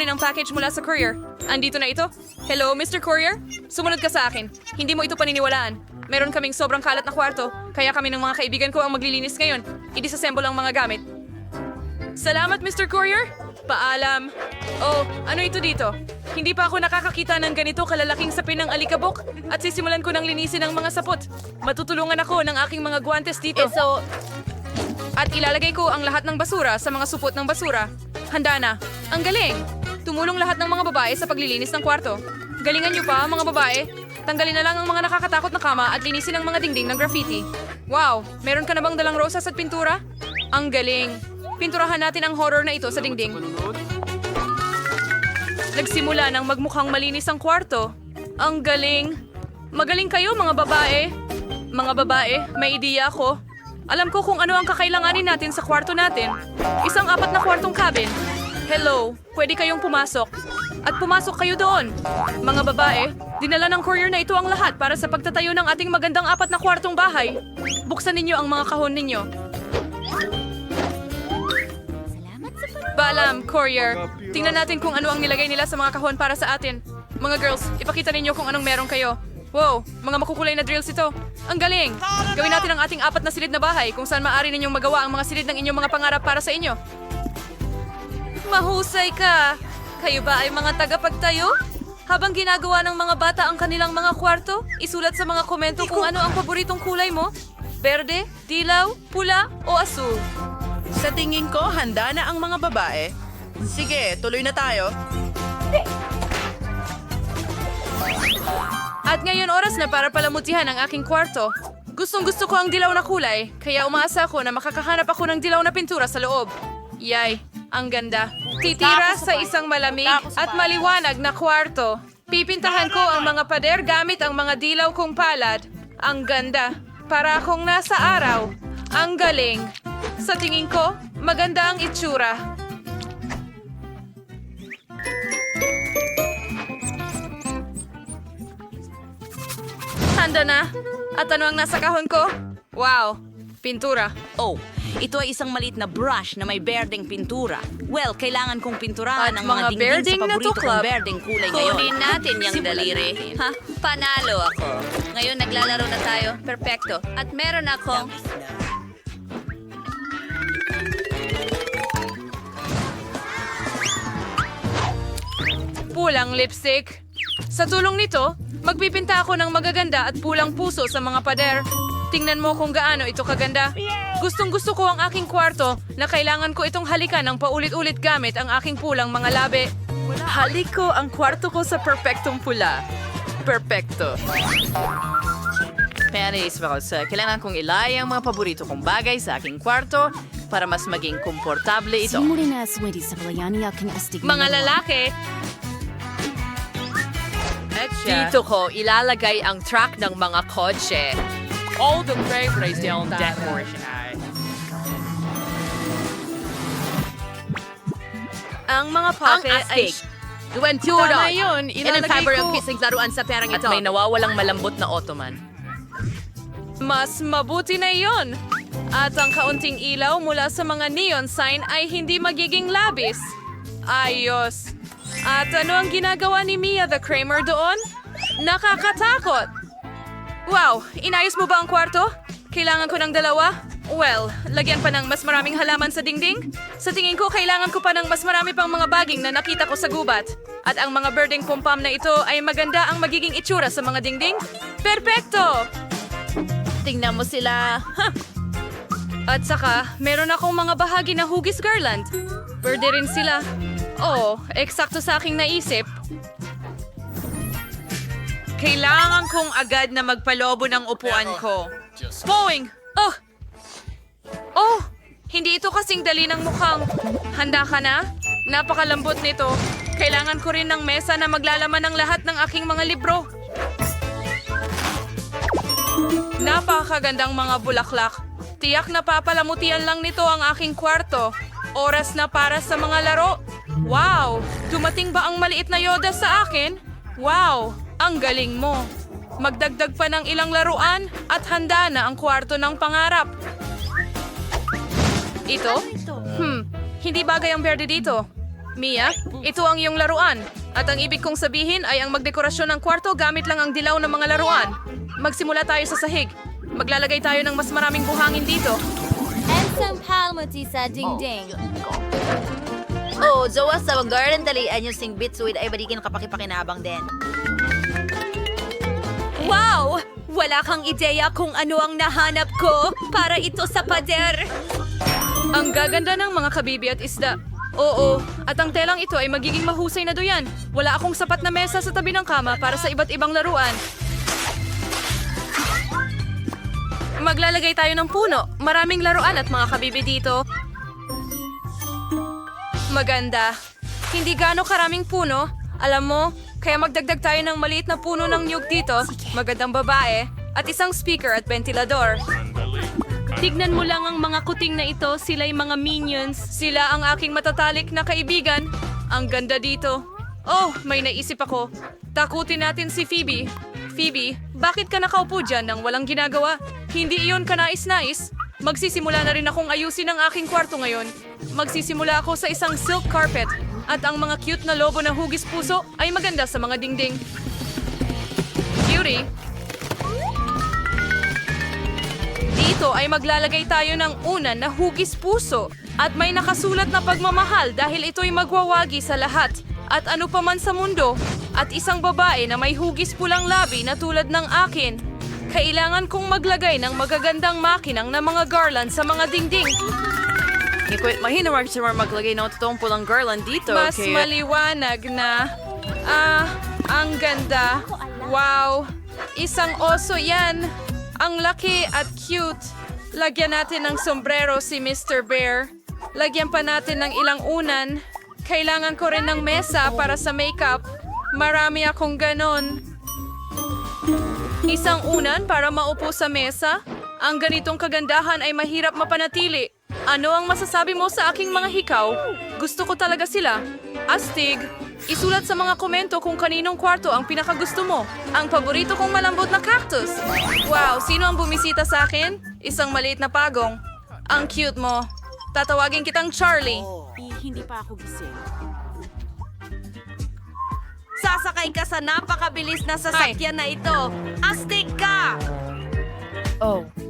kunin ang package mula sa courier. Andito na ito. Hello, Mr. Courier? Sumunod ka sa akin. Hindi mo ito paniniwalaan. Meron kaming sobrang kalat na kwarto, kaya kami ng mga kaibigan ko ang maglilinis ngayon. I-disassemble ang mga gamit. Salamat, Mr. Courier. Paalam. Oh, ano ito dito? Hindi pa ako nakakakita ng ganito kalalaking sapin ng alikabok at sisimulan ko ng linisin ang mga sapot. Matutulungan ako ng aking mga guwantes dito. At ilalagay ko ang lahat ng basura sa mga supot ng basura. Handa na. Ang galing! Tumulong lahat ng mga babae sa paglilinis ng kwarto. Galingan niyo pa, mga babae. Tanggalin na lang ang mga nakakatakot na kama at linisin ang mga dingding ng graffiti. Wow! Meron ka na bang dalang rosas at pintura? Ang galing! Pinturahan natin ang horror na ito sa dingding. Nagsimula ng magmukhang malinis ang kwarto. Ang galing! Magaling kayo, mga babae! Mga babae, may ideya ako. Alam ko kung ano ang kakailanganin natin sa kwarto natin. Isang 4 na kwartong cabin. Hello, pwede kayong pumasok. At pumasok kayo doon. Mga babae, dinala ng courier na ito ang lahat para sa pagtatayo ng ating magandang 4 na kwartong bahay. Buksan ninyo ang mga kahon ninyo. Balam, courier. Tingnan natin kung ano ang nilagay nila sa mga kahon para sa atin. Mga girls, ipakita ninyo kung anong meron kayo. Wow, mga makukulay na drills ito. Ang galing! Gawin natin ang ating 4 na silid na bahay kung saan maaari ninyong magawa ang mga silid ng inyong mga pangarap para sa inyo. Mahusay ka! Kayo ba ay mga tagapagtayo? Habang ginagawa ng mga bata ang kanilang mga kwarto, isulat sa mga komento kung ano ang paboritong kulay mo. Berde, dilaw, pula o asul. Sa tingin ko, handa na ang mga babae. Sige, tuloy na tayo. At ngayon oras na para palamutihan ang aking kwarto. Gustong-gusto ko ang dilaw na kulay, kaya umaasa ako na makakahanap ako ng dilaw na pintura sa loob. Yay, ang ganda. Titira sa isang malamig at maliwanag na kwarto. Pipintahan ko ang mga pader gamit ang mga dilaw kong palad. Ang ganda. Para akong nasa araw. Ang galing. Sa tingin ko, maganda ang itsura. Handa na. At ano ang nasa kahon ko? Wow, pintura. Oh, ito ay isang maliit na brush na may berdeng pintura. Well, kailangan kong pinturahan At ang mga mga dingding berdeng sa na paborito tuklap. kong berdeng kulay ngayon. Kunin natin yung Simulan daliri. natin. Ha? Panalo ako. Ngayon naglalaro na tayo. Perfecto. At meron akong... Pulang lipstick. Sa tulong nito, magpipinta ako ng magaganda at pulang puso sa mga pader. Tingnan mo kung gaano ito kaganda. Gustong-gusto ko ang aking kwarto na kailangan ko itong halikan ng paulit-ulit gamit ang aking pulang mga labi. Halik ko ang kwarto ko sa perpektong pula. Perpekto. Panis, kailangan kong ilay ang mga paborito kong bagay sa aking kwarto para mas maging komportable ito. Simuli na aswedi sa kalayani aking astig. Mga lalaki, Dito ko ilalagay ang track ng mga kotse. All the favorites down that portion ay. ang mga Ang puppet ay... astig. Duwentura. Tama yun, And ang ilalagay fiber ko. yung kising laruan sa perang At ito. may nawawalang malambot na ottoman. Mas mabuti na iyon. At ang kaunting ilaw mula sa mga neon sign ay hindi magiging labis. Ayos. At ano ang ginagawa ni Mia the Kramer doon? Nakakatakot. Wow, inayos mo ba ang kwarto? Kailangan ko ng 2? Well, lagyan pa ng mas maraming halaman sa dingding? Sa tingin ko, kailangan ko pa ng mas marami pang mga baging na nakita ko sa gubat. At ang mga birding pumpam na ito ay maganda ang magiging itsura sa mga dingding? Perpekto! Tingnan mo sila. Ha! At saka, meron akong mga bahagi na hugis garland. Pwede rin sila. Oo, eksakto sa aking naisip. Kailangan kong agad na magpalobo ng upuan ko. Boing! Oh! Oh! Hindi ito kasing dali ng mukhang. Handa ka na? Napakalambot nito. Kailangan ko rin ng mesa na maglalaman ng lahat ng aking mga libro. Napakagandang mga bulaklak. Tiyak na papalamutian lang nito ang aking kwarto. Oras na para sa mga laro. Wow! Dumating ba ang maliit na Yoda sa akin? Wow! Ang galing mo. Magdagdag pa ng ilang laruan at handa na ang kwarto ng pangarap. Ito? Hindi bagay ang berde dito. Mia, ito ang iyong laruan. At ang ibig kong sabihin ay ang magdekorasyon ng kwarto gamit lang ang dilaw ng mga laruan. Magsimula tayo sa sahig. Maglalagay tayo ng mas maraming buhangin dito. And some palmati sa dingding. Oh, Zoa, sa garden talian yung sing bitsuit ay balikin kapakipakinabang din. Wow! Wala kang ideya kung ano ang nahanap ko para ito sa pader. Ang gaganda ng mga kabibi at isda. Oo, at ang telang ito ay magiging mahusay na doyan. Wala akong sapat na mesa sa tabi ng kama para sa iba't ibang laruan. Maglalagay tayo ng puno. Maraming laruan at mga kabibi dito. Maganda. Hindi gaano karaming puno. Alam mo, kaya magdagdag tayo ng maliit na puno ng niyog dito. Magandang babae. At isang speaker at ventilador. Tignan mo lang ang mga kuting na ito. Sila'y mga minions. Sila ang aking matatalik na kaibigan. Ang ganda dito. Oh, may naisip ako. Takutin natin si Phoebe. Phoebe, bakit ka nakaupo dyan nang walang ginagawa? Hindi iyon kanais-nais. Magsisimula na rin akong ayusin ang aking kwarto ngayon. Magsisimula ako sa isang silk carpet. At ang mga cute na lobo na hugis puso ay maganda sa mga dingding. Cutie. Dito ay maglalagay tayo ng unan na hugis puso. At may nakasulat na pagmamahal dahil ito'y magwawagi sa lahat. At ano pa man sa mundo. At isang babae na may hugis pulang labi na tulad ng akin. Kailangan kong maglagay ng magagandang makinang na mga garland sa mga dingding. Mahinamag siya maglagay ng totoong pulang garland dito. Mas maliwanag na. Ang ganda. Wow. Isang oso yan. Ang laki at cute. Lagyan natin ng sombrero si Mr. Bear. Lagyan pa natin ng ilang unan. Kailangan ko rin ng mesa para sa makeup. Marami akong ganon. Isang unan para maupo sa mesa. Ang ganitong kagandahan ay mahirap mapanatili. Ano ang masasabi mo sa aking mga hikaw? Gusto ko talaga sila. Astig, isulat sa mga komento kung kaninong kwarto ang pinakagusto mo. Ang paborito kong malambot na cactus. Wow, sino ang bumisita sa akin? Isang maliit na pagong. Ang cute mo. Tatawagin kitang Charlie. Hindi pa ako gising. Sasakay ka sa napakabilis na sasakyan na ito. Astig ka!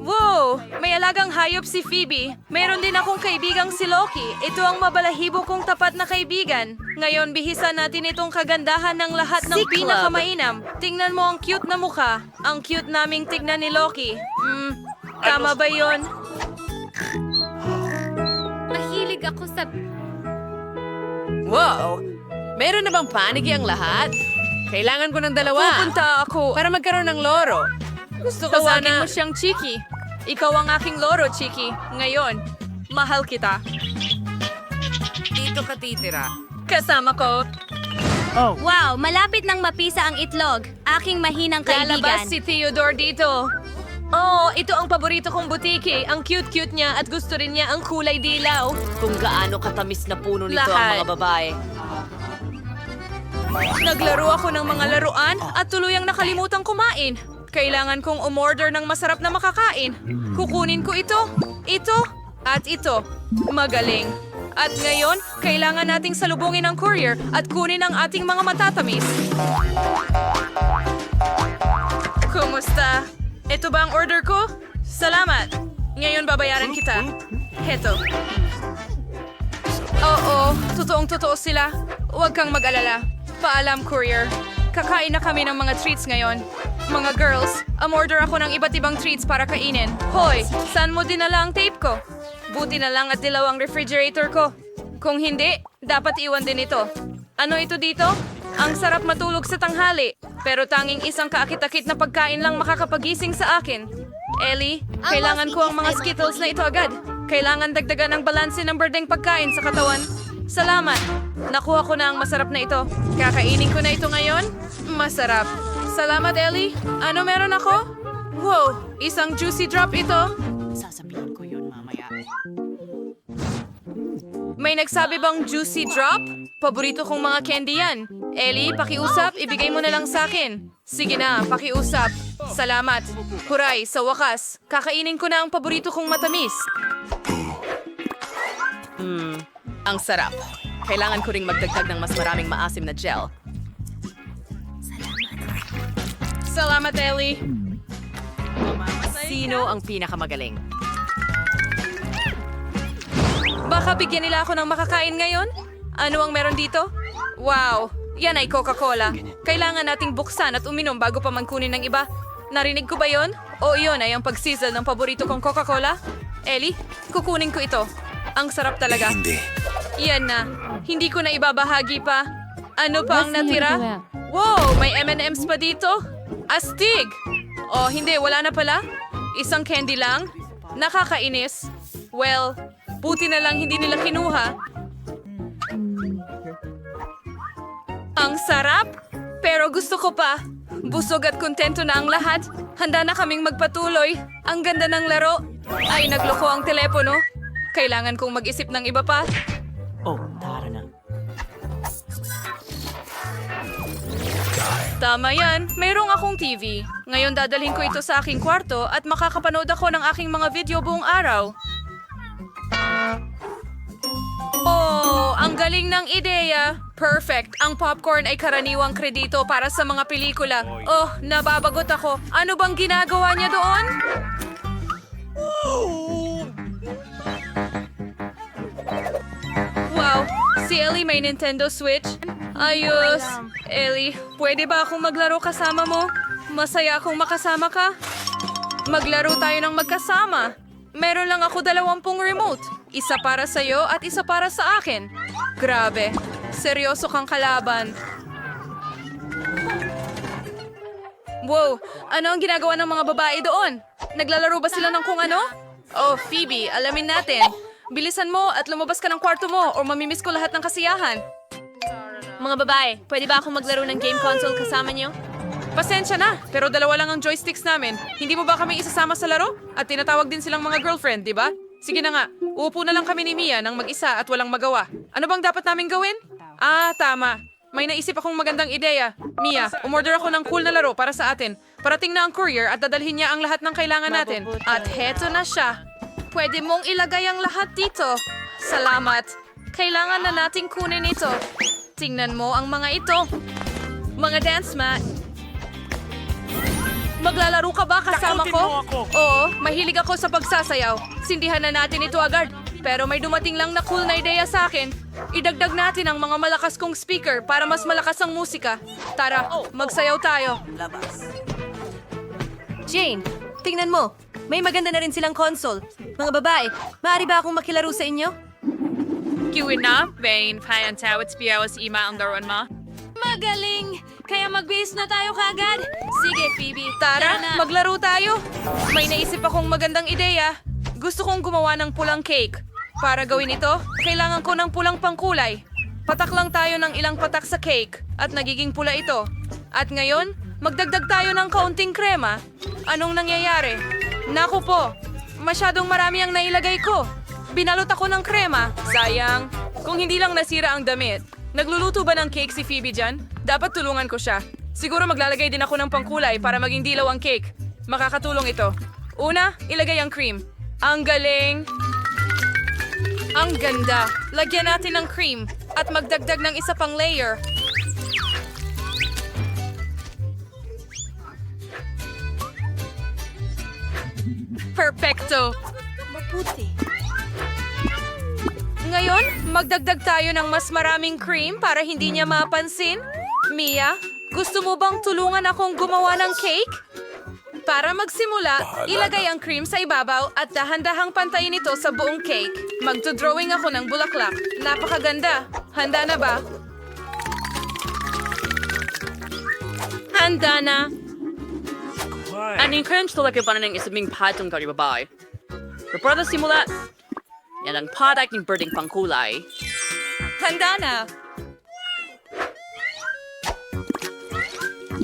Wow! May alagang hayop si Phoebe. Meron din akong kaibigang si Loki. Ito ang mabalahibo kong tapat na kaibigan. Ngayon, bihisan natin itong kagandahan ng lahat ng Cyclops. pinakamainam. Tingnan mo ang cute na mukha. Ang cute naming tignan ni Loki. Tama ba yon? Mahilig ako sa... Wow! Meron na bang panigi ang lahat? Kailangan ko ng dalawa. Pupunta ako. Para magkaroon ng loro. Gusto ko Tawagin sana... mo siyang Chiki. Ikaw ang aking loro, Chiki. Ngayon, mahal kita. Dito ka titira. Kasama ko. Wow, malapit nang mapisa ang itlog. Aking mahinang Lalabas kaibigan. si Theodore dito. Oh, ito ang paborito kong butiki. Ang cute-cute niya at gusto rin niya ang kulay dilaw. Kung gaano katamis na puno nito Lahat. ang mga babae. Naglaro ako ng mga laruan at tuluyang nakalimutan kumain. Kailangan kong umorder ng masarap na makakain. Kukunin ko ito, at ito. Magaling. At ngayon, kailangan nating salubungin ang courier at kunin ang ating mga matatamis. Kumusta? Ito ba ang order ko? Salamat. Ngayon babayaran kita. Heto. Oo, totoong-totoo sila. Huwag kang mag-alala. Paalam, courier. Kakain na kami ng mga treats ngayon. Mga girls, umorder ako ng iba't ibang treats para kainin. Hoy, saan mo dinala ang tape ko? Buti na lang at dilaw ang refrigerator ko. Kung hindi, dapat iwan din ito. Ano ito dito? Ang sarap matulog sa tanghali. Pero tanging isang kaakit-akit na pagkain lang makakapagising sa akin. Ellie, kailangan ko ang mga Skittles na ito agad. Kailangan dagdagan ng balanse ng berdeng pagkain sa katawan. Salamat. Nakuha ko na ang masarap na ito. Kakainin ko na ito ngayon. Masarap. Salamat, Ellie. Ano meron ako? Wow, isang juicy drop ito. Sasabihin ko yun mamaya. May nagsabi bang juicy drop? Paborito kong mga candy yan. Ellie, pakiusap, ibigay mo na lang sa akin. Sige na, pakiusap. Salamat. Huray, sa wakas, kakainin ko na ang paborito kong matamis. Ang sarap. kailangan ko ring magdagdag ng mas maraming maasim na gel. Salamat, Ellie. Sino ang pinakamagaling? Baka bigyan nila ako ng makakain ngayon? Ano ang meron dito? Wow, yan ay Coca-Cola. Kailangan nating buksan at uminom bago pa man kunin ng iba. Narinig ko ba yon? O iyon ay ang pagsizzle ng paborito kong Coca-Cola? Ellie, kukunin ko ito. Ang sarap talaga. Hindi. Yan na. Hindi ko na ibabahagi pa. Ano pa ang natira? Wow, may M&M's pa dito? Astig! Oh, hindi, wala na pala. Isang candy lang? Nakakainis. Well, buti na lang hindi nila kinuha. Ang sarap! Pero gusto ko pa. Busog at kontento na ang lahat. Handa na kaming magpatuloy. Ang ganda ng laro. Ay, nagloko ang telepono. Kailangan kong mag-isip ng iba pa. Tama yan, mayroong akong TV. Ngayon dadalhin ko ito sa aking kwarto at makakapanood ako ng aking mga video buong araw. Oh, ang galing ng ideya. Perfect. Ang popcorn ay karaniwang kredito para sa mga pelikula. Oh, nababagot ako. Ano bang ginagawa niya doon? Wow, si Ellie may Nintendo Switch. Ayos. Ellie, pwede ba akong maglaro kasama mo? Masaya akong makasama ka. Maglaro tayo ng magkasama. Meron lang ako 20 remote. Isa para sa'yo at isa para sa akin. Grabe. Seryoso kang kalaban. Wow, ano ang ginagawa ng mga babae doon? Naglalaro ba sila ng kung ano? Oh, Phoebe, alamin natin. Bilisan mo at lumabas ka ng kwarto mo o mamimiss ko lahat ng kasiyahan. Mga babae, pwede ba akong maglaro ng game console kasama niyo? Pasensya na, pero 2 lang ang joysticks namin. Hindi mo ba kami isasama sa laro? At tinatawag din silang mga girlfriend, di ba? Sige na nga, uupo na lang kami ni Mia ng mag-isa at walang magawa. Ano bang dapat namin gawin? Ah, tama. May naisip akong magandang ideya. Mia, umorder ako ng cool na laro para sa atin. Parating na ang courier at dadalhin niya ang lahat ng kailangan natin. At heto na siya. Pwede mong ilagay ang lahat dito. Salamat. Kailangan na nating kunin ito. Tingnan mo ang mga ito. Mga dance mat. Maglalaro ka ba kasama ko? Oo, mahilig ako sa pagsasayaw. Sindihan na natin ito agad. Pero may dumating lang na cool na ideya sa akin. Idagdag natin ang mga malakas kong speaker para mas malakas ang musika. Tara, magsayaw tayo. Jane, tingnan mo. May maganda na rin silang console. Mga babae, maaari ba akong makilaro sa inyo? Kiwin na, Vane, Payan Tawits, Biawas, Ima ang laruan mo. Magaling! Kaya mag-base na tayo kagad. Sige, Phoebe. Tara, maglaro tayo. May naisip akong magandang ideya. Gusto kong gumawa ng pulang cake. Para gawin ito, kailangan ko ng pulang pangkulay. Patak lang tayo ng ilang patak sa cake at nagiging pula ito. At ngayon, magdagdag tayo ng kaunting krema. Anong nangyayari? Naku po, masyadong marami ang nailagay ko. Binalot ako ng krema. Sayang. Kung hindi lang nasira ang damit. Nagluluto ba ng cake si Phoebe dyan? Dapat tulungan ko siya. Siguro maglalagay din ako ng pangkulay para maging dilaw ang cake. Makakatulong ito. Una, ilagay ang cream. Ang galing! Ang ganda! Lagyan natin ng cream at magdagdag ng isa pang layer. Perfecto! Ngayon, magdagdag tayo ng mas maraming cream para hindi niya mapansin. Mia, gusto mo bang tulungan akong gumawa ng cake? Para magsimula, ilagay ang cream sa ibabaw at dahan-dahang pantayin ito sa buong cake. Magdodrawing ako ng bulaklak. Napakaganda. Handa na ba? Handa na. Aning crunch talaga pa na ng isabing patong kari babae. Pero para simula, yan ang product ng birding pangkulay. Handa na.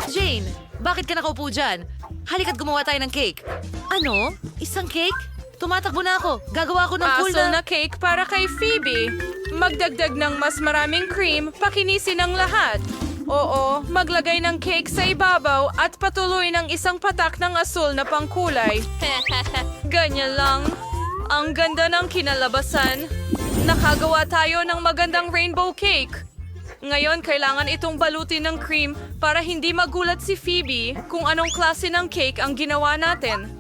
Jane, bakit ka nakaupo dyan? Halika't gumawa tayo ng cake. Ano? Isang cake? Tumatakbo na ako. Gagawa ako ng cool Asul na... na cake para kay Phoebe. Magdagdag ng mas maraming cream, pakinisin ang lahat. Oo, maglagay ng cake sa ibabaw at patuloy ng isang patak ng asul na pangkulay. Ganyan lang. Ang ganda ng kinalabasan. Nakagawa tayo ng magandang rainbow cake. Ngayon, kailangan itong balutin ng cream para hindi magulat si Phoebe kung anong klase ng cake ang ginawa natin.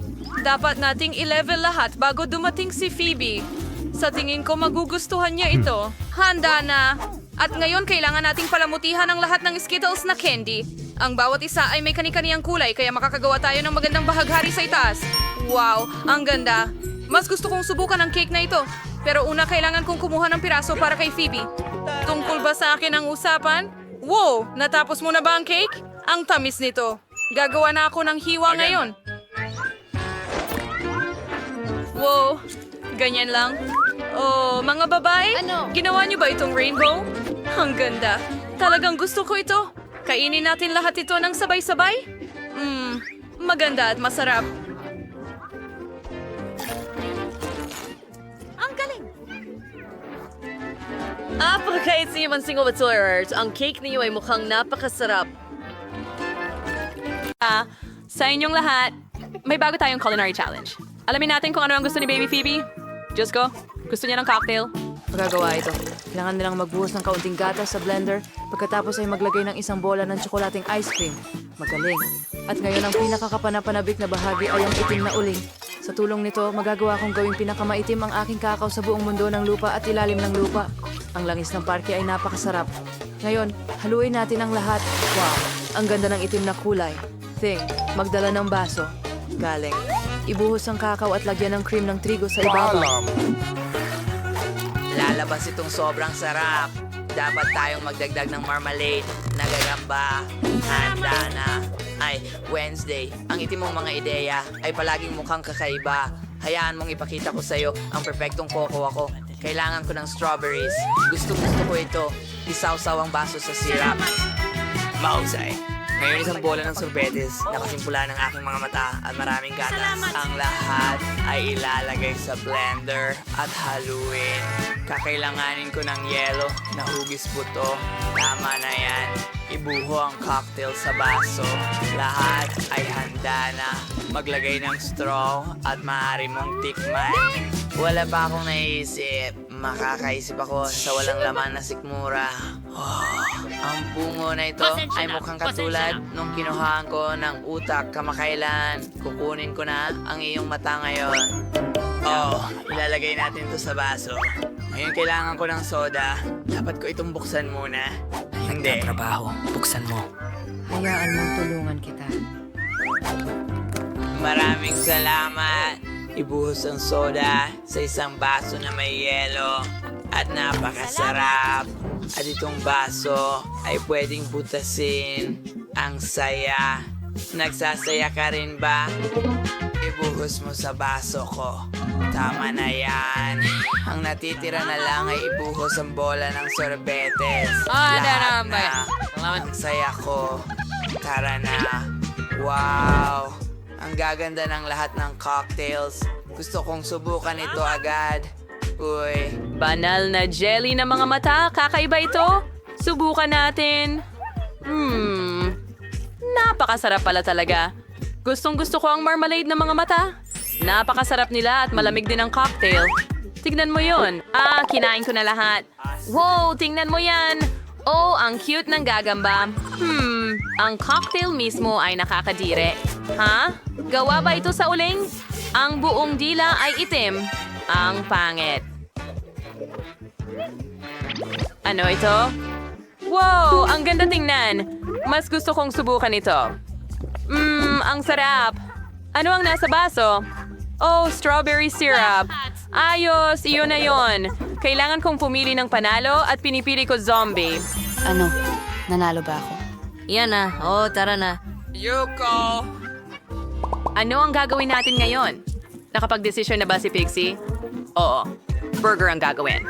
Dapat nating i-level lahat bago dumating si Phoebe. Sa tingin ko, magugustuhan niya ito. Handa na! At ngayon, kailangan nating palamutihan ang lahat ng Skittles na candy. Ang bawat isa ay may kani-kaniyang kulay, kaya makakagawa tayo ng magandang bahaghari sa itaas. Wow, ang ganda! Mas gusto kong subukan ang cake na ito. Pero una, kailangan kong kumuha ng piraso para kay Phoebe. Tungkol ba sa akin ang usapan? Wow! Natapos mo na ba ang cake? Ang tamis nito. Gagawa na ako ng hiwa ngayon. Wow! Ganyan lang. Oh, mga babae? Ginawa niyo ba itong rainbow? Ang ganda. Talagang gusto ko ito. Kainin natin lahat ito ng sabay-sabay? Maganda at masarap. Apakait sa inyong single batsuyers. Ang cake niyo ay mukhang napakasarap. Sa inyong lahat, may bago tayong culinary challenge. Alamin natin kung ano ang gusto ni Baby Phoebe. Diyos ko, gusto niya ng cocktail. Magagawa ito. Kailangan nilang magbuhos ng kaunting gatas sa blender, pagkatapos ay maglagay ng isang bola ng tsokolating ice cream. Magaling. At ngayon ang pinakakapanapanabik na bahagi ay ang itim na uling. Sa tulong nito, magagawa kong gawing pinakamaitim ang aking kakao sa buong mundo ng lupa at ilalim ng lupa. Ang langis ng parke ay napakasarap. Ngayon, haluin natin ang lahat. Wow, ang ganda ng itim na kulay. Thing, magdala ng baso. Galing. Ibuhos ang kakao at lagyan ng cream ng trigo sa ibabaw. Lalabas itong sobrang sarap. Dapat tayong magdagdag ng marmalade, nagagamba, handa na. Ay, Wednesday, ang itim mong mga ideya ay palaging mukhang kakaiba. Hayaan mong ipakita ko sa'yo ang perfectong cocoa ako. Kailangan ko ng strawberries. Gusto ko ito. Isawsaw ang baso sa syrup. Mahusay. Ngayon isang bola ng sorbetes, nakasimpula ng aking mga mata at maraming gatas. Ang lahat ay ilalagay sa blender at haluin. Kakailanganin ko ng yelo na hugis buto. Tama na yan. Ibuho ang cocktail sa baso. Lahat ay handa na. Maglagay ng straw at maaari mong tikman. Wala pa akong naisip. Makakaisip ako sa walang laman na sikmura. Ang bungo na ito ay mukhang katulad nung kinuhaan ko ng utak kamakailan. Kukunin ko na ang iyong mata ngayon. Ilalagay natin to sa baso. Ngayon kailangan ko ng soda. Dapat ko itong buksan muna. Hindi. Trabaho. Buksan mo. Hayaan mong tulungan kita. Maraming salamat. Ibuhos ang soda sa isang baso na may yelo. At napakasarap. At itong baso ay pwedeng butasin. Ang saya. Nagsasaya ka rin ba? Ibuhos mo sa baso ko. Tama na yan. Ang natitira na lang ay ibuhos ang bola ng sorbetes. Lahat na. Ang saya ko. Tara na. Wow! Ang gaganda ng lahat ng cocktails. Gusto kong subukan ito agad. Uy. Banal na jelly na mga mata. Kakaiba ito. Subukan natin. Napakasarap pala talaga. Gustong-gusto ko ang marmalade ng mga mata. Napakasarap nila at malamig din ang cocktail. Tignan mo yun. Kinain ko na lahat. Wow, tingnan mo yan. Oh, ang cute ng gagamba. Ang cocktail mismo ay nakakadire. Ha? Gawa ba ito sa uling? Ang buong dila ay itim. Ang pangit. Ano ito? Wow, ang ganda tingnan. Mas gusto kong subukan ito. Ang sarap. Ano ang nasa baso? Oh, strawberry syrup. Ayos, iyon na yon. Kailangan kong pumili ng panalo at pinipili ko zombie. Ano? Nanalo ba ako? Yan na. Tara na. Yuko! Ano ang gagawin natin ngayon? Nakapag-desisyon na ba si Pixie? Oo, burger ang gagawin.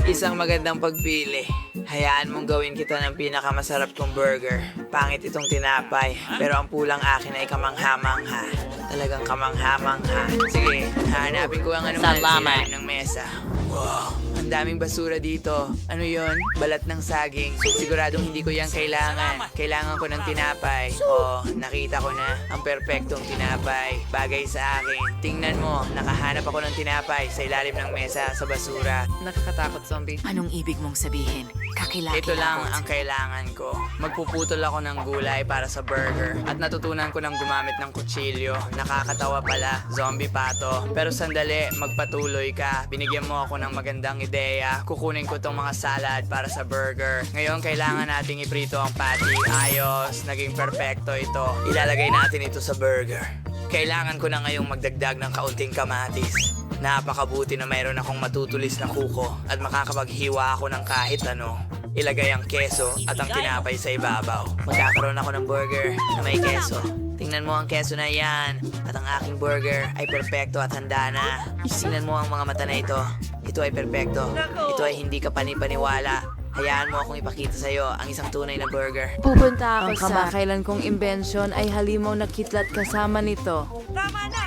Isang magandang pagpili. Hayaan mong gawin kita ng pinakamasarap kong burger. Pangit itong tinapay, pero ang pulang akin ay kamangha-mangha. Talagang kamangha-mangha. Sige, hanapin ko ang anuman Salamat. ng mesa. Wow, ang daming basura dito. Ano yon? Balat ng saging. Siguradong hindi ko yan kailangan. Kailangan ko ng tinapay. Oh, nakita ko na ang perpektong tinapay. Bagay sa akin. Tingnan mo, nakahanap ako ng tinapay sa ilalim ng mesa sa basura. Nakakatakot, zombie. Anong ibig mong sabihin? Ito lang ang kailangan ko. Magpuputol ako ng gulay para sa burger. At natutunan ko ng gumamit ng kutsilyo. Nakakatawa pala, zombie pato. Pero sandali, magpatuloy ka. Binigyan mo ako ng magandang ideya. Kukunin ko tong mga salad para sa burger. Ngayon, kailangan nating iprito ang patty. Ayos, naging perfecto ito. Ilalagay natin ito sa burger. Kailangan ko na ngayong magdagdag ng kaunting kamatis. Napakabuti na mayroon akong matutulis na kuko at makakapaghiwa ako ng kahit ano. Ilagay ang keso at ang tinapay sa ibabaw. Magkakaroon ako ng burger na may keso. Tingnan mo ang keso na yan. At ang aking burger ay perpekto at handa na. Tingnan mo ang mga mata na ito. Ito ay perpekto. Ito ay hindi ka panipaniwala. Hayaan mo akong ipakita sa'yo ang isang tunay na burger. Pupunta ako sa... Ang kamakailan kong imbensyon ay halimaw na kitlat kasama nito.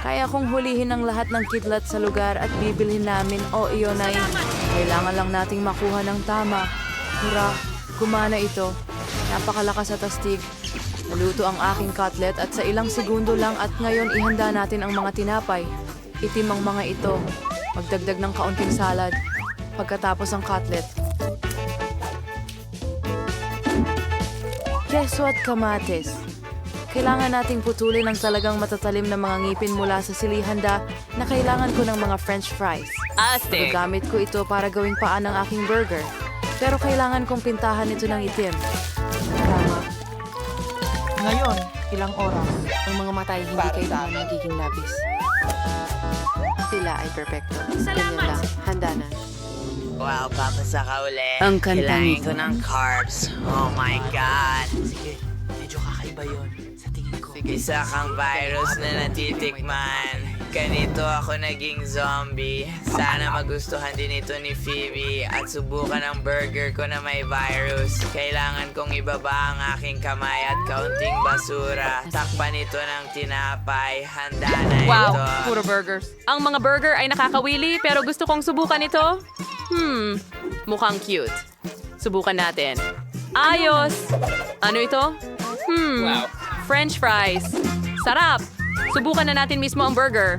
Kaya kong hulihin ang lahat ng kitlat sa lugar at bibilhin namin o iyon ay kailangan lang nating makuha ng tama. Hurra, gumana ito. Napakalakas at astig. Naluto ang aking cutlet at sa ilang segundo lang at ngayon ihanda natin ang mga tinapay. Itim ang mga ito. Magdagdag ng kaunting salad. Pagkatapos ang cutlet. Keso at kamatis. Kailangan nating putulin ang talagang matatalim na mga ngipin mula sa silihanda na kailangan ko ng mga french fries. Astig! Gagamit ko ito para gawing paan ng aking burger. Pero kailangan kong pintahan ito ng itim. Tama. Ngayon, ilang oras? Ang mga mata ay hindi kailangan magiging labis. Sila ay perpekto. Ganyan lang. Handa na. Wow, papasa ka uli. Ang kanta Kailangan nito. ko ng carbs. Oh my God. Sige, medyo kakaiba yun. Sa tingin ko. Isa kang virus na natitikman. Ganito ako naging zombie. Sana magustuhan din ito ni Phoebe at subukan ang burger ko na may virus. Kailangan kong ibaba ang aking kamay at kaunting basura. Takpan ito ng tinapay. Handa na Wow, ito. puro burgers. Ang mga burger ay nakakawili pero gusto kong subukan ito. Mukhang cute. Subukan natin. Ayos! Ano ito? French fries. Sarap! Subukan na natin mismo ang burger.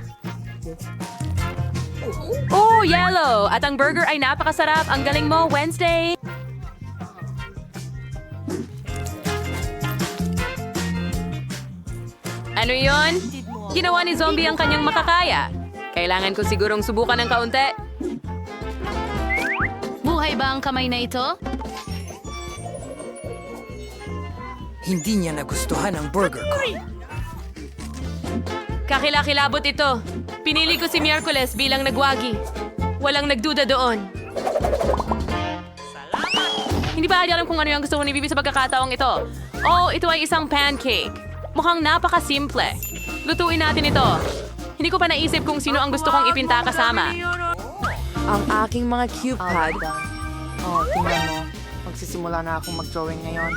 Oh, yellow! At ang burger ay napakasarap. Ang galing mo, Wednesday! Ano yon? Ginawa ni Zombie ang kanyang makakaya. Kailangan ko sigurong subukan ng kaunti. Buhay ba ang kamay na ito? Hindi niya nagustuhan ang burger ko. Kakilakilabot ito. Pinili ko si Miyerkules bilang nagwagi. Walang nagduda doon. Hindi ba alam kung ano yung gusto ko ni Bibi sa pagkakataong ito? Oh, ito ay isang pancake. Mukhang napakasimple. Lutuin natin ito. Hindi ko pa naisip kung sino ang gusto kong ipinta kasama. Ang aking mga cube pad. Oh, tingnan mo. Magsisimula na akong mag-drawing ngayon.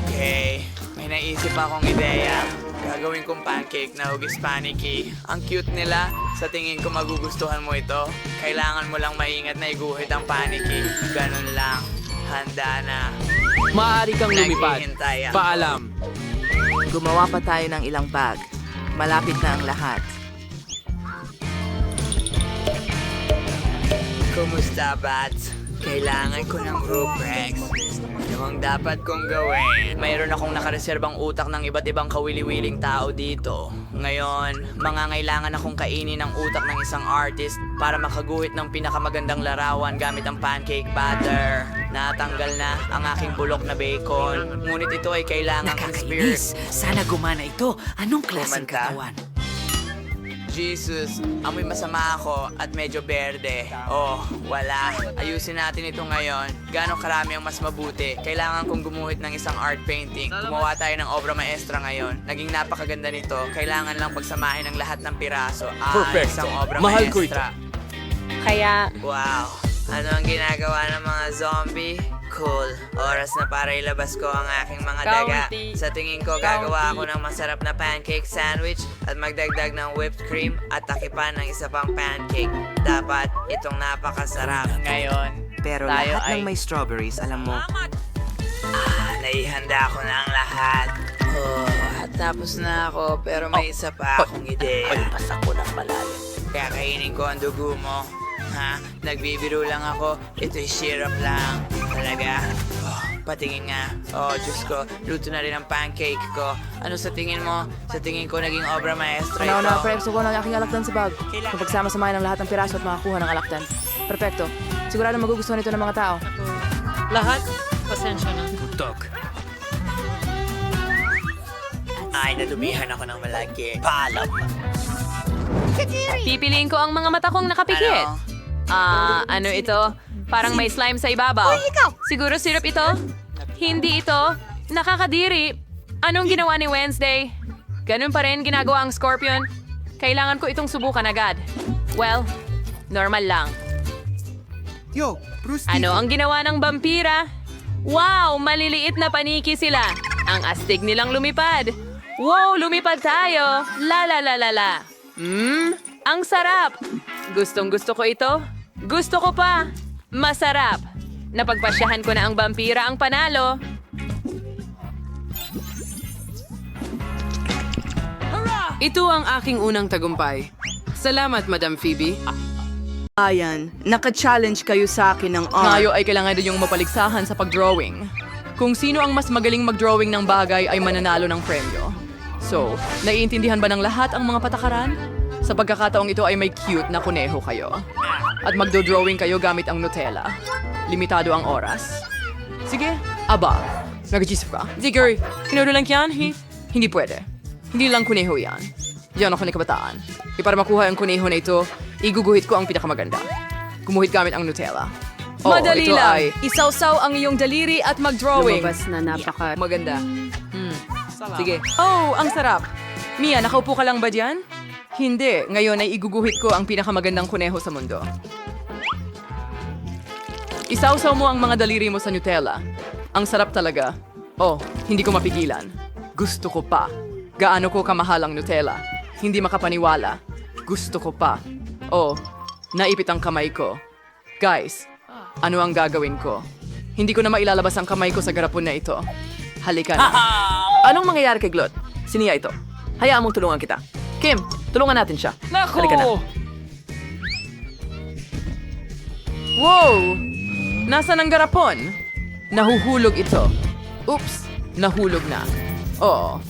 Okay, may naisip akong ideya. Gagawin kong pancake na hugis panicky. Ang cute nila. Sa tingin ko magugustuhan mo ito. Kailangan mo lang maingat na iguhit ang panicky. Ganun lang. Handa na. Maaari kang lumipad. Naghihintay ako. Paalam. Gumawa pa tayo ng ilang bag. Malapit na ang lahat. Kumusta, Bats? Kailangan ko ng ruprex. Ano ang dapat kong gawin? Mayroon akong nakareserbang utak ng iba't ibang kawili-wiling tao dito. Ngayon, mangangailangan akong kainin ang utak ng isang artist para makaguhit ng pinakamagandang larawan gamit ang pancake batter. Natanggal na ang aking bulok na bacon. Ngunit ito ay kailangan kong spirit. Sana gumana ito. Anong klaseng Kumanta. katawan? Jesus, amoy masama ako at medyo berde. Oh, wala. Ayusin natin ito ngayon. Gaano karami ang mas mabuti? Kailangan kong gumuhit ng isang art painting. Gumawa tayo ng obra maestra ngayon. Naging napakaganda nito. Kailangan lang pagsamahin ang lahat ng piraso. Perfecto. Isang obra Mahal ko maestra. Kaya, Wow, Ano ang ginagawa ng mga zombie? Cool. Oras na para ilabas ko ang aking mga daga. Sa tingin ko, gagawa ako ng masarap na pancake sandwich at magdagdag ng whipped cream at takipan ng isa pang pancake. Dapat itong napakasarap. Ngayon, Pero tayo lahat ay... ng may strawberries, alam mo, Naihanda ko na ang lahat. Tapos na ako, pero may isa pa akong ideya. Pagpas ako ng malalim. Kakainin ko ang dugo mo. Ha? Nagbibiro lang ako. Ito'y syrup lang. Talaga? Patingin nga. Diyos ko. Luto na rin ang pancake ko. Ano sa tingin mo? Sa tingin ko naging obra maestra ito. Una, pre, gusto ko ng aking alakdan sa bag. Kung pagsama-samahin ang lahat ng piraso at makakuha ng alakdan. Perfecto. Sigurado magugustuhan ito ng mga tao. Lahat? Pasensya na. tutok. Ay, nadumihan ako ng malaki. Paalam. Pipiliin ko ang mga mata kong nakapikit. Ano ito? Parang may slime sa ibabaw. Siguro syrup ito? Hindi ito. Nakakadiri. Anong ginawa ni Wednesday? Ganun pa rin ginagawa ang Scorpion. Kailangan ko itong subukan agad. Well, normal lang. Yo, Bruce. Ano ang ginawa ng vampira? Wow, maliliit na paniki sila. Ang astig nilang lumipad. Wow, lumipad tayo. La la la la la. Ang sarap. Gustong gusto ko ito. Gusto ko pa. Masarap. Napagpasyahan ko na ang vampira ang panalo. Ito ang aking unang tagumpay. Salamat, Madam Phoebe. Ayan, naka-challenge kayo sa akin ng art. Ngayon ay kailangan din yung mapaligsahan sa pag-drawing. Kung sino ang mas magaling mag-drawing ng bagay ay mananalo ng premyo. So, naiintindihan ba ng lahat ang mga patakaran? Sa pagkakataong ito ay may cute na kuneho kayo. At magdo-drawing kayo gamit ang Nutella. Limitado ang oras. Sige, aba. Nag-chisip ka. Zigger, kinudo lang yan? Hindi pwede. Hindi lang kuneho yan. Diyan ako ni kabataan. Para makuha ang kuneho na ito, iguguhit ko ang pinakamaganda. Gumuhit gamit ang Nutella. Madali ito lang. ay isawsaw ang iyong daliri at mag-drawing. Lumabas na napaka... Maganda. Sige. Oh, ang sarap. Mia, nakaupo ka lang ba dyan? Hindi. Ngayon ay iguguhit ko ang pinakamagandang kuneho sa mundo. Isawsaw mo ang mga daliri mo sa Nutella. Ang sarap talaga. Oh, hindi ko mapigilan. Gusto ko pa. Gaano ko kamahal ang Nutella. Hindi makapaniwala. Gusto ko pa. Oh, naipit ang kamay ko. Guys, ano ang gagawin ko? Hindi ko na mailalabas ang kamay ko sa garapon na ito. Halika na. Anong mangyayari kay Glot? Siniya ito. Hayaan mong tulungan kita. Kim, tulungan natin siya. Halika na. Wow! Nasaan ang garapon? Nahuhulog ito. Oops, nahulog na. Oo.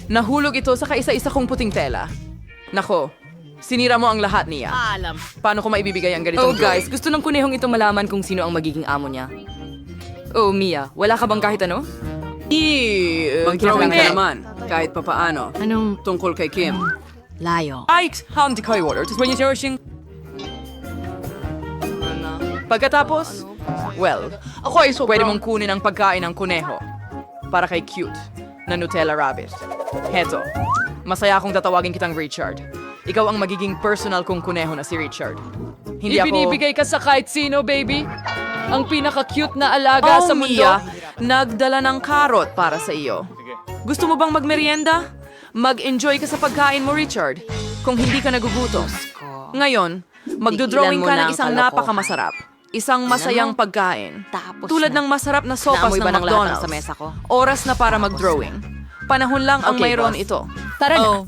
Nahulog ito sa kaisa-isa kong puting tela. Nako, sinira mo ang lahat niya. Alam. Paano ko maibibigay ang ganitong guys, gusto ng kunehong ito malaman kung sino ang magiging amo niya. Oh, Mia, wala ka bang kahit ano? Mag-drawing ka naman, kahit papaano. Anong Tungkol kay Kim. Layo. Ay, hindi kayo order. Tapos when you're Pagkatapos, well, pwede mong kunin ang pagkain ng kuneho para kay cute na Nutella Rabbit. Heto, masaya akong tatawagin kitang Richard. Ikaw ang magiging personal kong kuneho na si Richard. Hindi Ibinibigay ka sa kahit sino, baby. Ang pinaka-cute na alaga sa mundo. Mia, nagdala ng karot para sa iyo. Gusto mo bang magmerienda? Mag-enjoy ka sa pagkain mo, Richard. Kung hindi ka nagugutom. Ngayon, magdodrawing ka ng isang napakamasarap. Isang masayang pagkain. Tulad ng masarap na sopas ng McDonald's. Sa mesa ko. Oras na para mag-drawing. Panahon lang ang mayroon ito. Tara na.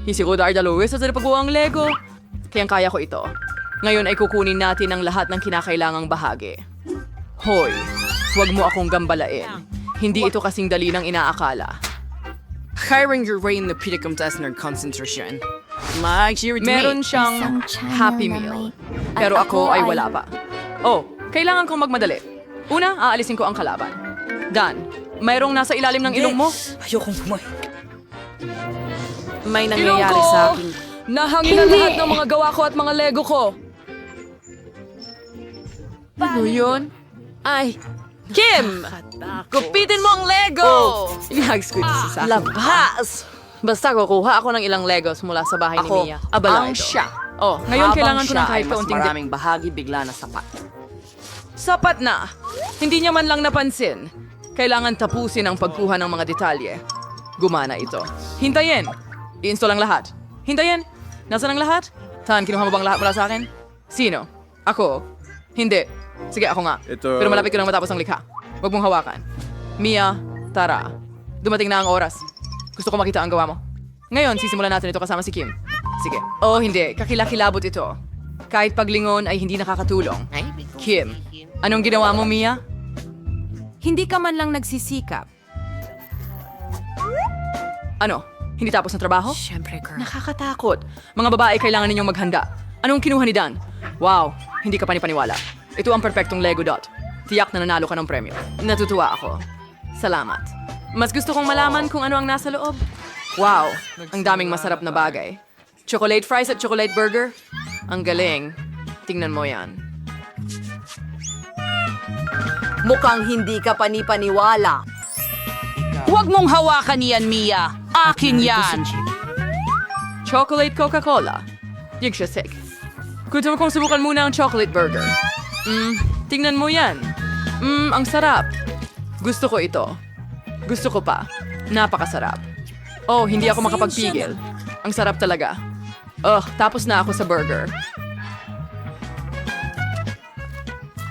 Hisiko dar dalawis sa pagbuo ang Lego. Kayang kaya ko ito. Ngayon ay kukunin natin ang lahat ng kinakailangang bahagi. Hoy, huwag mo akong gambalain. Hindi ito kasing dali ng inaakala. Hiring your way in the pinaka-contest ng konsentrasyon. Meron siyang Happy Meal. Pero ako ay wala pa. Oh, kailangan kong magmadali. Una, aalisin ko ang kalaban. Dan, mayroong nasa ilalim ng ilong mo. Ayokong kumain. may nangyayari sa akin? Nahangin na lahat ng mga gawa ko at mga Lego ko. Ano yun? Ay, Kim! Gupitin mo ang Lego! Inags ko ito sa akin. Labas! Basta kukuha ako ng ilang Legos mula sa bahay ni Mia. Abala ang ito. siya. Oh, ngayon Habang kailangan ko siya ng kahit ay mas kaunting maraming bahagi bigla na sapat. Sapat na! Hindi niya man lang napansin. Kailangan tapusin ang pagkuha ng mga detalye. Gumana ito. Hintayin! I-install ang lahat. Hintayin! Nasaan ang lahat? Tan, kinuha mo bang lahat mula sa akin? Sino? Ako? Hindi. Sige, ako nga. Pero malapit ko nang matapos ang likha. Huwag mong hawakan. Mia, tara. Dumating na ang oras. Gusto ko makita ang gawa mo. Ngayon, sisimulan natin ito kasama si Kim. Sige. Oh, hindi. Kakilakilabot ito. Kahit paglingon ay hindi nakakatulong. Kim, anong ginawa mo, Mia? Hindi ka man lang nagsisikap. Ano? Hindi tapos ng trabaho? Siyempre, girl. Nakakatakot. Mga babae, kailangan ninyong maghanda. Anong kinuha ni Dan? Wow, hindi ka panipaniwala. Ito ang perfectong Lego dot. Tiyak na nanalo ka ng premyo. Natutuwa ako. Salamat. Mas gusto kong malaman kung ano ang nasa loob. Wow, ang daming masarap na bagay. Chocolate fries at chocolate burger? Ang galing. Tingnan mo yan. Mukhang hindi ka panipaniwala. Huwag mong hawakan yan, Mia. Akin yan. Chocolate Coca-Cola. Yigshasik. Gusto mo kong subukan muna ang chocolate burger. Tingnan mo yan. Ang sarap. Gusto ko ito. Gusto ko pa. Napakasarap. Oh, hindi ako makapagpigil. Ang sarap talaga. Tapos na ako sa burger.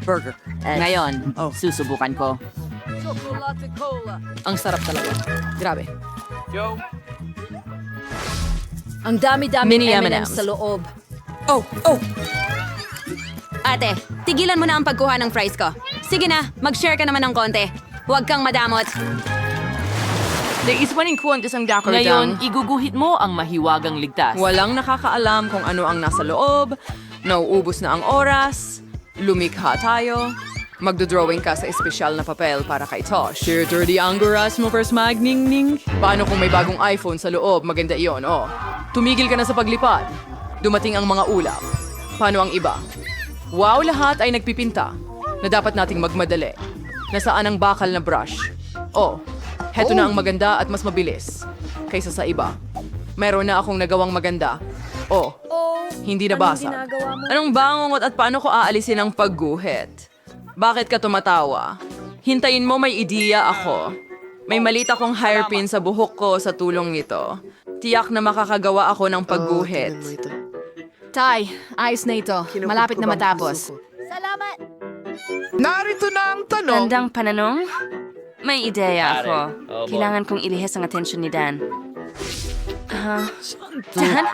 Burger. Ngayon, susubukan ko. Ang sarap talaga. Grabe. Ang dami-dami Mini M&M's M&Ms. sa loob. Oh! Ate, tigilan mo na ang pagkuha ng fries ko. Sige na, mag-share ka naman ng konti. Huwag kang madamot. Naisipanin ko ang isang dako Ngayon, iguguhit mo ang mahiwagang ligtas. Walang nakakaalam kung ano ang nasa loob, nauubos na ang oras, lumikha tayo, magdodrawing ka sa espesyal na papel para kay Tosh. Share 30 angoras mo first magningning. Paano kung may bagong iPhone sa loob? Maganda iyon, oh. Tumigil ka na sa paglipad. Dumating ang mga ulap. Paano ang iba? Wow, lahat ay nagpipinta na dapat nating magmadali. Nasaan ang bakal na brush? Oh, heto na ang maganda at mas mabilis kaysa sa iba. Meron na akong nagawang maganda. Oh, hindi nabasag. Anong bangungot at paano ko aalisin ang pagguhit? Bakit ka tumatawa? Hintayin mo, may ideya ako. May malit akong hairpin sa buhok ko sa tulong nito. Tiyak na makakagawa ako ng pagguhit. Tay, ayos na ito. Malapit na matapos. Salamat! Narito na ang tanong. Handang pananong? May ideya ako. Kailangan kong ilihis ang atensyon ni Dan. Dan?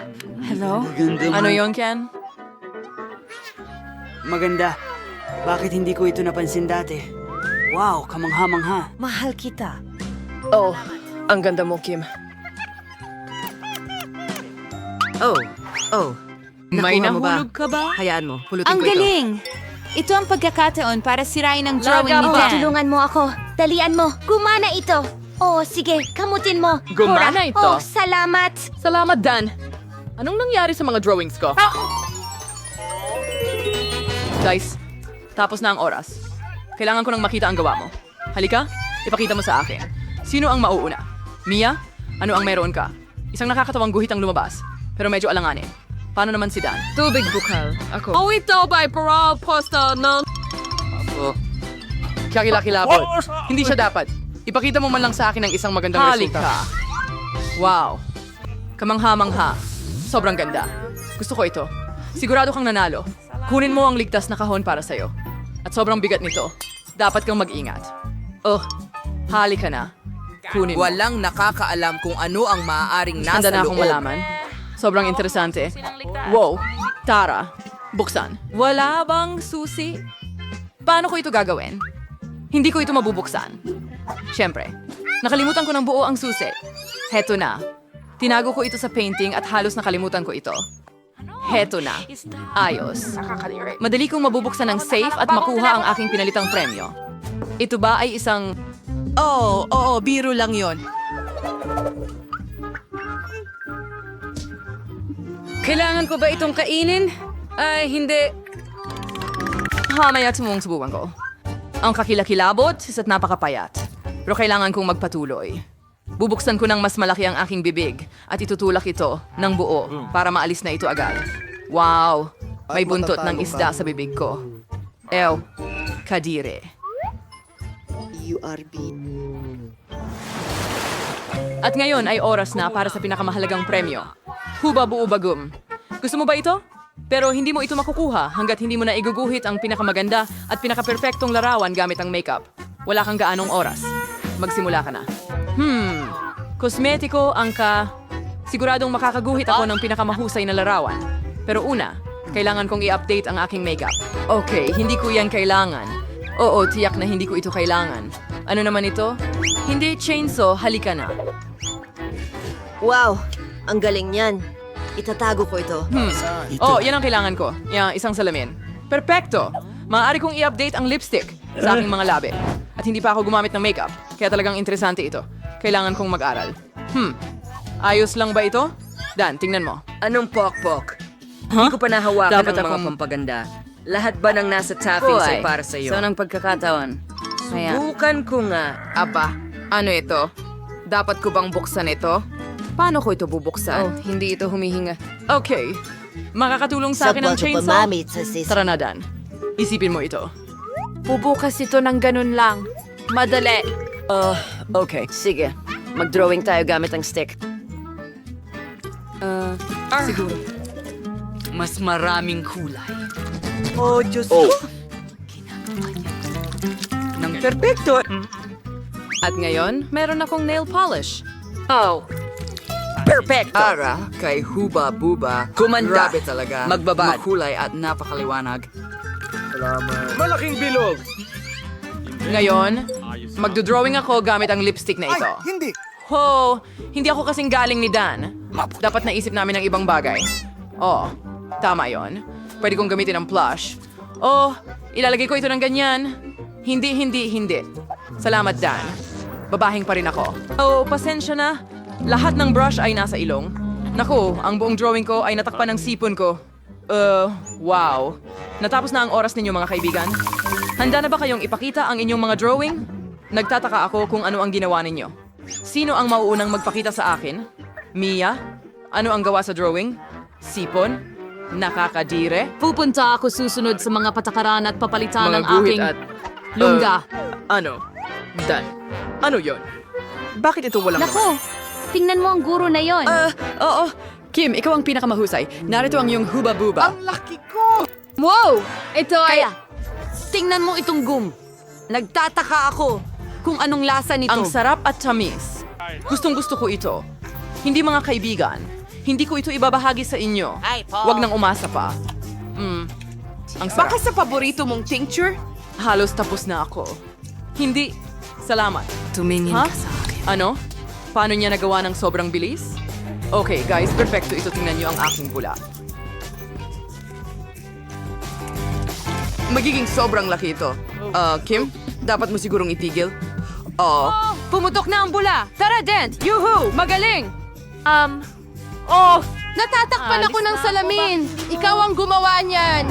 Hello? Ano yon, Ken? Maganda. Bakit hindi ko ito napansin dati? Wow, kamangha-mangha. Mahal kita. Oh, ang ganda mo, Kim. May Nakuha mo ba? nahulog ka ba? Hayaan mo, pulutin Ang ko ito. galing! Ito ang pagkakataon para sirain ang drawing ni Dan. Tulungan mo ako. Dalian mo. Gumana ito. Oh, sige. Kamutin mo. Gumana ito. Oh, salamat. Salamat, Dan. Anong nangyari sa mga drawings ko? Guys, tapos na ang oras. Kailangan ko nang makita ang gawa mo. Halika, ipakita mo sa akin. Sino ang mauuna? Mia, ano ang meron ka? Isang nakakatawang guhit ang lumabas, pero medyo alanganin. Paano naman si Dan? Tubig bukal. Ako. Oh, ito by parol posta ng... Kakilakilabot. Hindi siya dapat. Ipakita mo man lang sa akin ang isang magandang resulta. Wow. Kamangha-mangha. Sobrang ganda. Gusto ko ito. Sigurado kang nanalo. Kunin mo ang ligtas na kahon para sa'yo. At sobrang bigat nito. Dapat kang mag-ingat. Halika na. Kunin mo. Walang nakakaalam kung ano ang maaaring nasa Handa na akong loob. malaman. Sobrang interesante. Wow. Tara. Buksan. Wala bang susi? Paano ko ito gagawin? Hindi ko ito mabubuksan. Siyempre, nakalimutan ko ng buo ang susi. Heto na. Tinago ko ito sa painting at halos nakalimutan ko ito. Heto na. Ayos. Madali kong mabubuksan ng safe at makuha ang aking pinalitang premyo. Ito ba ay isang... Oo, biro lang yon. Kailangan ko ba itong kainin? Ay, hindi. Mamaya mong subukan ko. Ang kakilakilabot isa't napakapayat. Pero kailangan kong magpatuloy. Bubuksan ko ng mas malaki ang aking bibig at itutulak ito ng buo para maalis na ito agad. Wow, may buntot ng isda sa bibig ko. Ew, kadire. URB. At ngayon ay oras na para sa pinakamahalagang premyo. Huba Buo Bagum. Gusto mo ba ito? Pero hindi mo ito makukuha hanggat hindi mo na iguguhit ang pinakamaganda at pinakaperfectong larawan gamit ang makeup. Wala kang gaanong oras. Magsimula ka na. Kosmetiko ang Siguradong makakaguhit ako ng pinakamahusay na larawan. Pero una, kailangan kong i-update ang aking makeup. Okay, hindi ko yan kailangan. Oo, tiyak na hindi ko ito kailangan. Ano naman ito? Hindi chainsaw, halika na. Wow, ang galing niyan. Itatago ko ito. Oh, yan ang kailangan ko. Yan, isang salamin. Perpekto! Maaari kong i-update ang lipstick sa aking mga labi. At hindi pa ako gumamit ng makeup. Kaya talagang interesante ito. Kailangan kong mag-aral. Ayos lang ba ito? Dan, tingnan mo. Anong pokpok? Hindi ko pa nahawakan Dapat ang mga akong- pampaganda. Lahat ba ng nasa toppings ay para sa'yo? Saan ang pagkakataon? Subukan ko nga. Aba, ano ito? Dapat ko bang buksan ito? Paano ko ito bubuksan? Oh, hindi ito humihinga. Okay. Makakatulong sa akin ang chainsaw? Tara na, Dan. Isipin mo ito. Bubukas ito ng ganun lang. Madali. Okay. Sige. Mag-drawing tayo gamit ang stick. Siguro. Mas maraming kulay. Oh, Diyos ko. Nang perpekto. At ngayon, meron akong nail polish. Oh. Perfecto. Para kay Huba Buba. Kumanda. Grabe talaga. Magbabad. Makulay at napakaliwanag. Malaking bilog. Ngayon, magdodrawing ako gamit ang lipstick na ito. Hindi. Ho, hindi ako kasing galing ni Dan. Dapat naisip namin ng ibang bagay. Oh, tama yon. Pwede kong gamitin ang blush. Oh, ilalagay ko ito ng ganyan. Hindi. Salamat, Dan. Babahing pa rin ako. Oh, pasensya na. Lahat ng brush ay nasa ilong. Naku, ang buong drawing ko ay natakpan ng sipon ko. Wow. Natapos na ang oras ninyo, mga kaibigan. Handa na ba kayong ipakita ang inyong mga drawing? Nagtataka ako kung ano ang ginawa ninyo. Sino ang mauunang magpakita sa akin? Mia? Ano ang gawa sa drawing? Sipon? Nakakadire? Pupunta ako susunod sa mga patakaran at papalitan Mga ng guhit aking at... lungga. Ano? Dan? Ano yon? Bakit ito walang... Nako, tingnan mo ang guro na yon. Oo. Kim, ikaw ang pinakamahusay. Narito ang iyong Huba Buba. Ang laki ko! Wow! Ito ay... Kaya, tingnan mo itong gum. Nagtataka ako kung anong lasa nito. Ang sarap at tamis. Gustong-gusto ko ito. Hindi mga kaibigan. Hindi ko ito ibabahagi sa inyo. Huwag nang umasa pa. Ang sarap. Baka sa paborito mong tincture? Halos tapos na ako. Hindi. Salamat. Tumingin Ha? ka sa akin. Ano? Paano niya nagawa ng sobrang bilis? Okay, guys. Perfecto ito. Tingnan niyo ang aking bula. Magiging sobrang laki ito. Kim, dapat mo sigurong itigil. Pumutok na ang bula. Tara, Dent! Yuhu! Magaling! Natatakpan ako ng salamin. Ikaw ang gumawa niyan.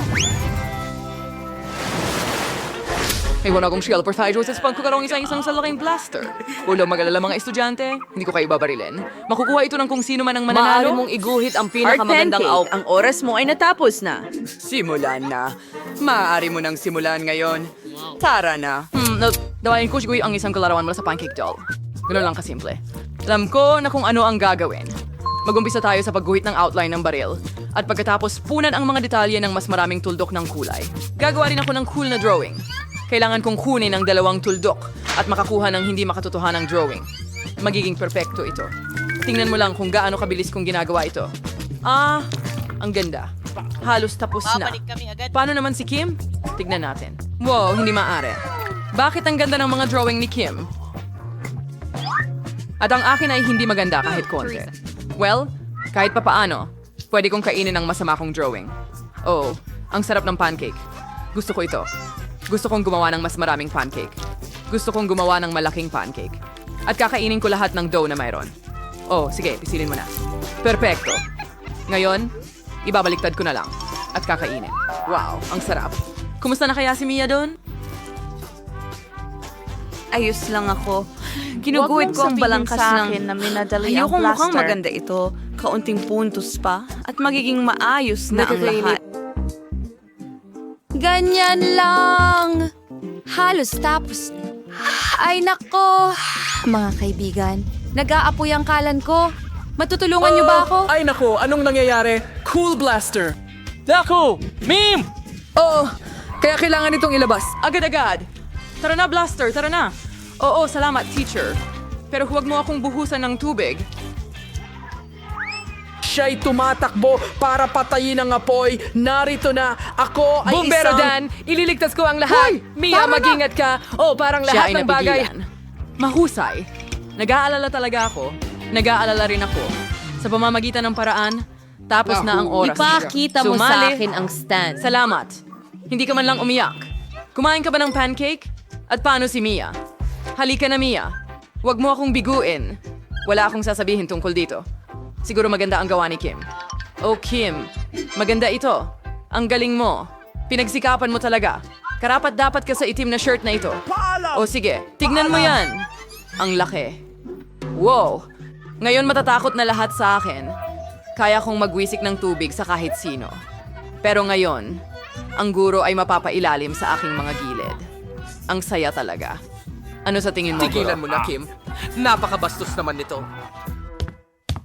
May wala akong shell for hydrosis pag kukarong isang salaking blaster. Ulo mag-alala mga estudyante, hindi ko kayo babarilin. Makukuha ito ng kung sino man ang Maaari mananalo. mong iguhit ang pinakamagandang Art pancake. Ang oras mo ay natapos na. Simulan na. Maaari mo nang simulan ngayon. Tara na. Dawain ko siguro ang isang kalarawan mula sa pancake doll. Ganun lang kasimple. Alam ko na kung ano ang gagawin. Mag-umpisa tayo sa pagguhit ng outline ng baril. At pagkatapos, punan ang mga detalye ng mas maraming tuldok ng kulay. Gagawa rin ako ng cool na drawing. Kailangan kong kunin ang 2 tuldok at makakuha ng hindi makatotohanang drawing. Magiging perpekto ito. Tingnan mo lang kung gaano kabilis kong ginagawa ito. Ang ganda. Halos tapos na. Paano naman si Kim? Tignan natin. Wow, hindi maaari. Bakit ang ganda ng mga drawing ni Kim? At ang akin ay hindi maganda kahit konti. Well, kahit papaano, pwede kong kainin ang masama kong drawing. Oh, ang sarap ng pancake. Gusto ko ito. Gusto kong gumawa ng mas maraming pancake. Gusto kong gumawa ng malaking pancake. At kakainin ko lahat ng dough na mayroon. Oh, sige, pisilin mo na. Perpekto. Ngayon, ibabaliktad ko na lang. At kakainin. Wow, ang sarap. Kumusta na kaya si Mia doon? Ayos lang ako. Kinuguhit ko ang balangkas ng... na minadali Ayokong ang mukhang plaster. maganda ito. Kaunting puntos pa. at magiging maayos na ang Nakakainip. lahat. Ganyan lang. Halos tapos. Ay nako. Mga kaibigan, nag-aapoy ang kalan ko. Matutulungan niyo ba ako? Ay nako, anong nangyayari? Cool Blaster! Naku! Meme! Oo, kaya kailangan itong ilabas. Agad-agad. Tara na, Blaster, tara na. Oo, salamat, teacher. Pero huwag mo akong buhusan ng tubig. Siya'y tumatakbo para patayin ang apoy. Narito na, ako ay Bumbero isang... Dan, ililigtas ko ang lahat. Hoy! Mia, Tama na! mag-ingat ka. Oh, parang Siya lahat ay ng bagay. napigilan. Mahusay. Nag-aalala talaga ako. Nag-aalala rin ako. Sa pamamagitan ng paraan, tapos na ang oras. Ipakita mo sa Sumali. akin ang stand. Salamat. Hindi ka man lang umiyak. Kumain ka ba ng pancake? At paano si Mia? Halika na, Mia. Huwag mo akong biguin. Wala akong sasabihin tungkol dito. Siguro maganda ang gawa ni Kim. Oh, Kim. Maganda ito. Ang galing mo. Pinagsikapan mo talaga. Karapat dapat ka sa itim na shirt na ito. O sige, tignan mo yan. Ang laki. Wow. Ngayon matatakot na lahat sa akin. Kaya kong magwisik ng tubig sa kahit sino. Pero ngayon, ang guro ay mapapailalim sa aking mga gilid. Ang saya talaga. Ano sa tingin mo, Tigilan guro? mo na, Kim. Napakabastos naman nito.